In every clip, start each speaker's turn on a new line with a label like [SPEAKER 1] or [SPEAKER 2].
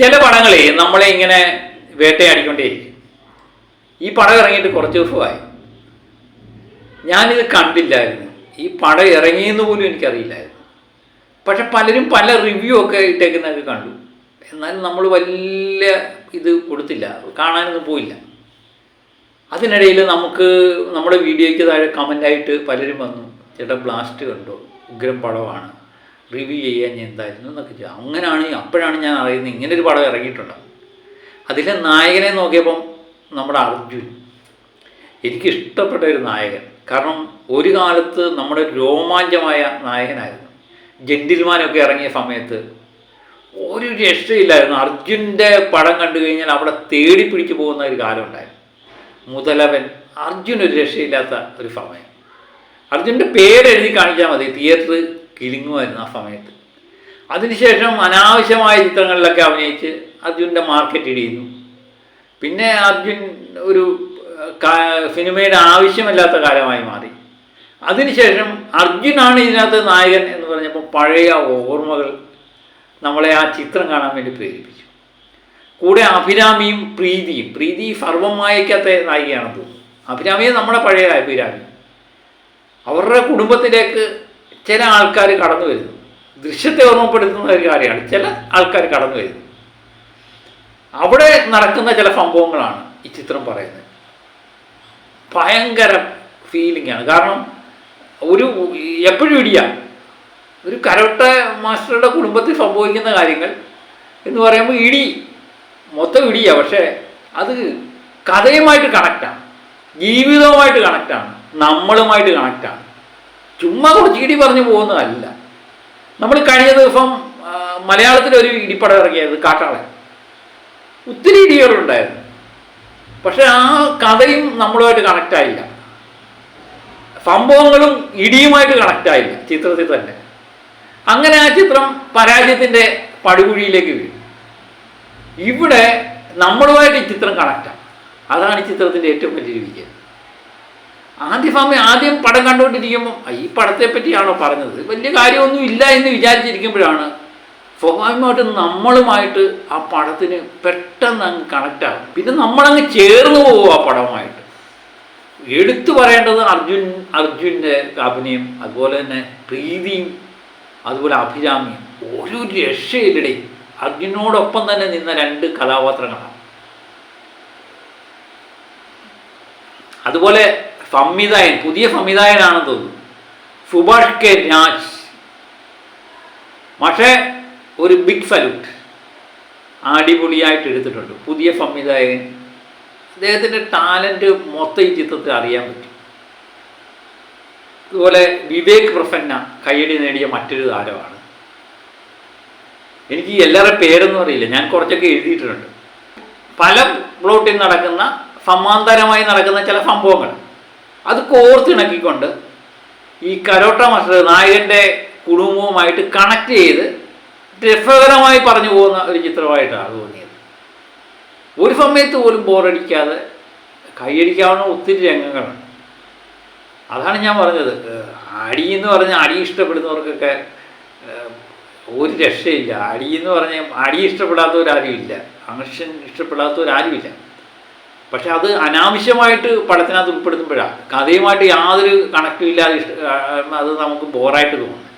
[SPEAKER 1] ചില പടങ്ങളെ നമ്മളെ ഇങ്ങനെ വേട്ടയാടിക്കൊണ്ടേയിരിക്കും. ഈ പടം ഇറങ്ങിയിട്ട് കുറച്ച് ദിവസമായി, ഞാനിത് കണ്ടില്ലായിരുന്നു. ഈ പടം ഇറങ്ങിയെന്ന് പോലും എനിക്കറിയില്ലായിരുന്നു. പക്ഷെ പലരും പല റിവ്യൂ ഒക്കെ ഇട്ടേക്കുന്നതൊക്കെ കണ്ടു. എന്നാലും നമ്മൾ വലിയ ഇത് കൊടുത്തില്ല, കാണാനൊന്നും പോയില്ല. അതിനിടയിൽ നമുക്ക് നമ്മുടെ വീഡിയോയ്ക്ക് താഴെ കമൻ്റായിട്ട് പലരും വന്നു, ചേട്ടാ ബ്ലാസ്റ്റ് കണ്ടോ, ഉഗ്രം പടമാണ്, റിവ്യൂ ചെയ്യാൻ ഞാൻ എന്തായിരുന്നു എന്നൊക്കെ ചോദിച്ചു. അങ്ങനെയാണ് അപ്പോഴാണ് ഞാൻ അറിയുന്നത് ഇങ്ങനൊരു പടം ഇറങ്ങിയിട്ടുണ്ട്. അതിലെ നായകനെ നോക്കിയപ്പം നമ്മുടെ അർജുൻ എനിക്കിഷ്ടപ്പെട്ട ഒരു നായകൻ. കാരണം ഒരു കാലത്ത് നമ്മുടെ രോമാഞ്ചമായ നായകനായിരുന്നു. ജെന്റിൽമാനൊക്കെ ഇറങ്ങിയ സമയത്ത് ഒരു രക്ഷയില്ലായിരുന്നു. അർജുൻ്റെ പടം കണ്ടു കഴിഞ്ഞാൽ അവിടെ തേടി പിടിച്ചു പോകുന്ന ഒരു കാലം ഉണ്ടായിരുന്നു. മുതലവൻ, അർജുൻ ഒരു രക്ഷയില്ലാത്ത ഒരു സമയം. അർജുൻ്റെ പേരെഴുതി കാണിച്ചാൽ മതി, തിയേറ്റർ കിലുങ്ങുമായിരുന്നു ആ സമയത്ത്. അതിനുശേഷം അനാവശ്യമായ ചിത്രങ്ങളിലൊക്കെ അഭിനയിച്ച് അർജുൻ്റെ മാർക്കറ്റ് ഇടിയുന്നു. പിന്നെ അർജുൻ ഒരു സിനിമയുടെ ആവശ്യമില്ലാത്ത കാലമായി മാറി. അതിനുശേഷം അർജുനാണ് ഇതിനകത്ത് നായകൻ എന്ന് പറഞ്ഞപ്പോൾ പഴയ ഓർമ്മകൾ നമ്മളെ ആ ചിത്രം കാണാൻ വേണ്ടി പ്രേരിപ്പിച്ചു. കൂടെ അഭിരാമിയും പ്രീതിയും. പ്രീതി സർവമായക്കത്തെ നായികയാണെന്ന് തോന്നുന്നു. അഭിരാമിയെ നമ്മുടെ പഴയ അഭിരാമി. അവരുടെ കുടുംബത്തിലേക്ക് ചില ആൾക്കാർ കടന്നു വരുന്നു. ദൃശ്യത്തെ ഓർമ്മപ്പെടുത്തുന്ന ഒരു കാര്യമാണ്. ചില ആൾക്കാർ കടന്നു വരുന്നു. അവിടെ നടക്കുന്ന ചില സംഭവങ്ങളാണ് ഈ ചിത്രം പറയുന്നത്. ഭയങ്കര ഫീലിംഗാണ്. കാരണം എപ്പോഴും ഇടിയാണ്. ഒരു കരോട്ട മാസ്റ്ററുടെ കുടുംബത്തിൽ സംഭവിക്കുന്ന കാര്യങ്ങൾ എന്ന് പറയുമ്പോൾ മൊത്തം ഇടിയാണ്. പക്ഷേ അത് കഥയുമായിട്ട് കണക്റ്റാണ്, ജീവിതവുമായിട്ട് കണക്റ്റാണ്, നമ്മളുമായിട്ട് കണക്റ്റാണ്. ചുമ്മാ കുറച്ച് ഇടി പറഞ്ഞു പോകുന്നതല്ല. നമ്മൾ കഴിഞ്ഞ ദിവസം മലയാളത്തിലൊരു ഇടിപ്പടം ഇറങ്ങിയായിരുന്നു, കാട്ടാളൻ. ഒത്തിരി ഇടികളുണ്ടായിരുന്നു. പക്ഷെ ആ കഥയും നമ്മളുമായിട്ട് കണക്റ്റായില്ല, സംഭവങ്ങളും ഇടിയുമായിട്ട് കണക്റ്റായില്ല ചിത്രത്തിൽ തന്നെ. അങ്ങനെ ആ ചിത്രം പരാജയത്തിൻ്റെ പടുകുഴിയിലേക്ക് വീഴും. ഇവിടെ നമ്മളുമായിട്ട് ഈ ചിത്രം കണക്റ്റാണ്. അതാണ് ഈ ചിത്രത്തിൻ്റെ ഏറ്റവും വലിയ വിജയം. ആദ്യം പടം കണ്ടുകൊണ്ടിരിക്കുമ്പോൾ ഈ പടത്തെ പറ്റിയാണോ പറഞ്ഞത്, വലിയ കാര്യമൊന്നും ഇല്ല എന്ന് വിചാരിച്ചിരിക്കുമ്പോഴാണ് സ്വാഭാവികമായിട്ടും നമ്മളുമായിട്ട് ആ പടത്തിന് പെട്ടെന്ന് അങ്ങ് കണക്റ്റാകും. പിന്നെ നമ്മളങ്ങ് ചേർന്ന് പോകും ആ പടവുമായിട്ട്. എടുത്തു പറയേണ്ടത് അർജുൻ്റെ അഭിനയം, അതുപോലെ തന്നെ പ്രീതിയും, അതുപോലെ അഭിരാമിയും. ഒരു രക്ഷയില്ലടേ. അർജുനോടൊപ്പം തന്നെ നിന്ന രണ്ട് കഥാപാത്രങ്ങളാണ്. അതുപോലെ സംവിധായകൻ, പുതിയ സംവിധായകനാണെന്ന് തോന്നുന്നു, സുഭാഷ് കെ രാജ്. പക്ഷേ ഒരു ബിഗ് സല്യൂട്ട്, അടിപൊളിയായിട്ട് എടുത്തിട്ടുണ്ട് പുതിയ സംവിധായകൻ. അദ്ദേഹത്തിൻ്റെ ടാലൻറ്റ് മൊത്തം ഈ ചിത്രത്തിൽ അറിയാൻ പറ്റും. അതുപോലെ വിവേക് പ്രസന്ന കയ്യടി നേടിയ മറ്റൊരു താരമാണ്. എനിക്ക് എല്ലാവരുടെ പേരൊന്നും അറിയില്ല, ഞാൻ കുറച്ചൊക്കെ എഴുതിയിട്ടുണ്ട്. പല പ്ലോട്ടിൽ നടക്കുന്ന സമാന്തരമായി നടക്കുന്ന ചില സംഭവങ്ങൾ അത് കോർത്തിണക്കിക്കൊണ്ട് ഈ കരോട്ട മാസ്റ്റർ നായകൻ്റെ കുടുംബവുമായിട്ട് കണക്ട് ചെയ്ത് രസകരമായി പറഞ്ഞു പോകുന്ന ഒരു ചിത്രമായിട്ടാണ് തോന്നിയത്. ഒരു സമയത്ത് പോലും ബോറടിക്കാതെ കൈയടിക്കാവുന്ന ഒത്തിരി രംഗങ്ങളാണ്. അതാണ് ഞാൻ പറഞ്ഞത്, അടി എന്ന് പറഞ്ഞാൽ അടി ഇഷ്ടപ്പെടുന്നവർക്കൊക്കെ ഒരു രക്ഷയില്ല. അടി എന്ന് പറഞ്ഞാൽ അടി ഇഷ്ടപ്പെടാത്തവരാരുമില്ല, ആക്ഷൻ ഇഷ്ടപ്പെടാത്തവരാരുമില്ല. പക്ഷെ അത് അനാവശ്യമായിട്ട് പടത്തിനകത്ത് ഉൾപ്പെടുത്തുമ്പോഴാണ് കഥയുമായിട്ട് യാതൊരു കണക്റ്റും ഇല്ലാതെ അത് നമുക്ക് ബോറായിട്ട് തോന്നുന്നു.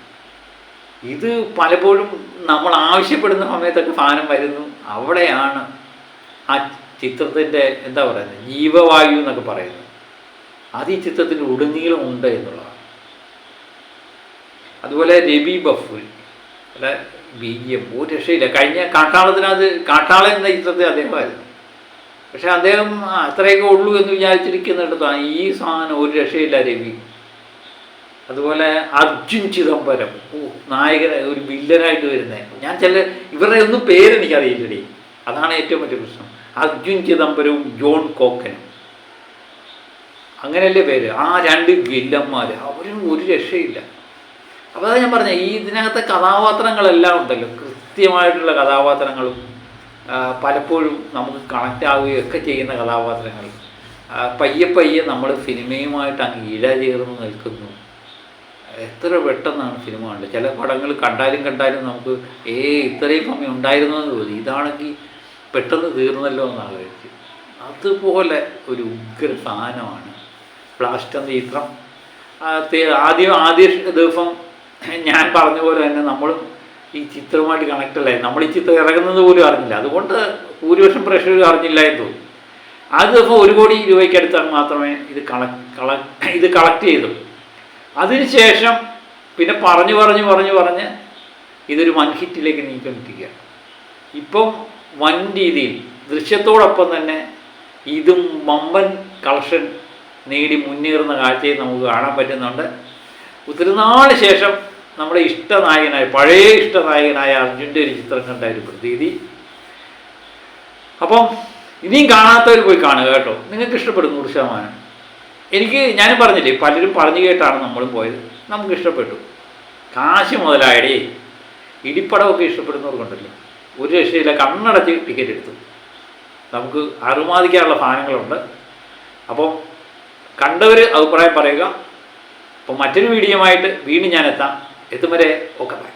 [SPEAKER 1] ഇത് പലപ്പോഴും നമ്മൾ ആവശ്യപ്പെടുന്ന സമയത്തൊക്കെ സാധനം വരുന്നു. അവിടെയാണ് ആ ചിത്രത്തിൻ്റെ എന്താ പറയുന്നത്, ജീവവായു എന്നൊക്കെ പറയുന്നത്. അത് ഈ ചിത്രത്തിൻ്റെ ഉടനീളം ഉണ്ട് എന്നുള്ളതാണ്. അതുപോലെ രവി ബഫൂൽ അല്ല BGM ഒരു രക്ഷയില്ല. കഴിഞ്ഞ കാട്ടാളൻ എന്ന ചിത്രത്തിൽ അദ്ദേഹമായിരുന്നു. പക്ഷെ അദ്ദേഹം അത്രയൊക്കെ ഉള്ളൂ എന്ന് വിചാരിച്ചിരിക്കുന്നിടത്താണ് ഈ സാധനം ഒരു രക്ഷയില്ല രവി. അതുപോലെ അർജുൻ ചിദംബരം, നായകൻ, ഒരു വില്ലനായിട്ട് വരുന്നത്. ഇവരുടെ ഒന്നും പേരെനിക്കറിയില്ലടി, അതാണ് ഏറ്റവും വലിയ പ്രശ്നം. അർജുൻ ചിദംബരവും ജോൺ കോക്കനും, അങ്ങനെയല്ലേ പേര്. ആ രണ്ട് വില്ലന്മാർ, അവരും ഒരു രക്ഷയില്ല. അപ്പോൾ അതാ ഞാൻ പറഞ്ഞത്, ഇതിനകത്തെ കഥാപാത്രങ്ങളെല്ലാം ഉണ്ടല്ലോ, കൃത്യമായിട്ടുള്ള കഥാപാത്രങ്ങളും പലപ്പോഴും നമുക്ക് കണക്റ്റ് ആവുകയൊക്കെ ചെയ്യുന്ന കഥാപാത്രങ്ങൾ. പയ്യെ നമ്മൾ സിനിമയുമായിട്ട് അങ്ങ് ഇഴചേർന്ന് നിൽക്കുന്നു എത്ര പെട്ടെന്നാണ് സിനിമ കണ്ടത്. ചില പടങ്ങൾ കണ്ടാലും നമുക്ക് ഇത്രയും സമയം ഉണ്ടായിരുന്നു എന്ന് തോന്നി. ഇതാണെങ്കിൽ പെട്ടെന്ന് തീർന്നല്ലോ എന്ന് ആലോചിച്ച്. അതുപോലെ ഒരു ഉഗ്ര സാധനമാണ് ബ്ലാസ്റ്റ് എന്ന ചിത്രം. ആദ്യ ദിവസം ഞാൻ പറഞ്ഞ പോലെ തന്നെ നമ്മളും ഈ ചിത്രവുമായിട്ട് കണക്ട് അല്ലായി. നമ്മൾ ഈ ചിത്രം ഇറങ്ങുന്നത് പോലും അറിഞ്ഞില്ല. അതുകൊണ്ട് ഭൂരിപക്ഷം പ്രേക്ഷകർ അറിഞ്ഞില്ല എന്ന് തോന്നി. ആ ദിവസം 1 കോടി രൂപയ്ക്ക് അടുത്താണ് മാത്രമേ ഇത് കളക്ട് ചെയ്തു. അതിനുശേഷം പിന്നെ പറഞ്ഞ് ഇതൊരു വൻ ഹിറ്റിലേക്ക് നീക്കിക്കൊണ്ടിരിക്കുകയാണ്. ഇപ്പം വൻ രീതിയിൽ ദൃശ്യത്തോടൊപ്പം തന്നെ ഇതും വമ്പൻ കളക്ഷൻ നേടി മുന്നേറുന്ന കാഴ്ചയും നമുക്ക് കാണാൻ പറ്റുന്നുണ്ട്. ഒത്തിരി നാൾ ശേഷം നമ്മുടെ പഴയ ഇഷ്ടനായകനായ അർജുൻ്റെ ഒരു ചിത്രം കണ്ട ഒരു പ്രതീതി. അപ്പം ഇനിയും കാണാത്തവർ പോയി കാണുക കേട്ടോ. നിങ്ങൾക്ക് ഇഷ്ടപ്പെടും 100%. ഞാനും പറഞ്ഞില്ലേ, പലരും പറഞ്ഞു കേട്ടാണ് നമ്മളും പോയത്. നമുക്ക് ഇഷ്ടപ്പെട്ടു. കാശ് മുതലായടേ. ഇടിപ്പടമൊക്കെ ഇഷ്ടപ്പെടുന്നവർക്കുണ്ടല്ലോ, ഒരു രക്ഷയില്ല, കണ്ണടച്ച് ടിക്കറ്റ് എടുത്തു. നമുക്ക് അറുമാദിക്കാനുള്ള സാധനങ്ങളുണ്ട്. അപ്പം കണ്ടവർ അഭിപ്രായം പറയുക. അപ്പം മറ്റൊരു വീഡിയോയുമായിട്ട് വീണ്ടും ഞാൻ എത്തും വരെ ഓക്കെ ബൈ.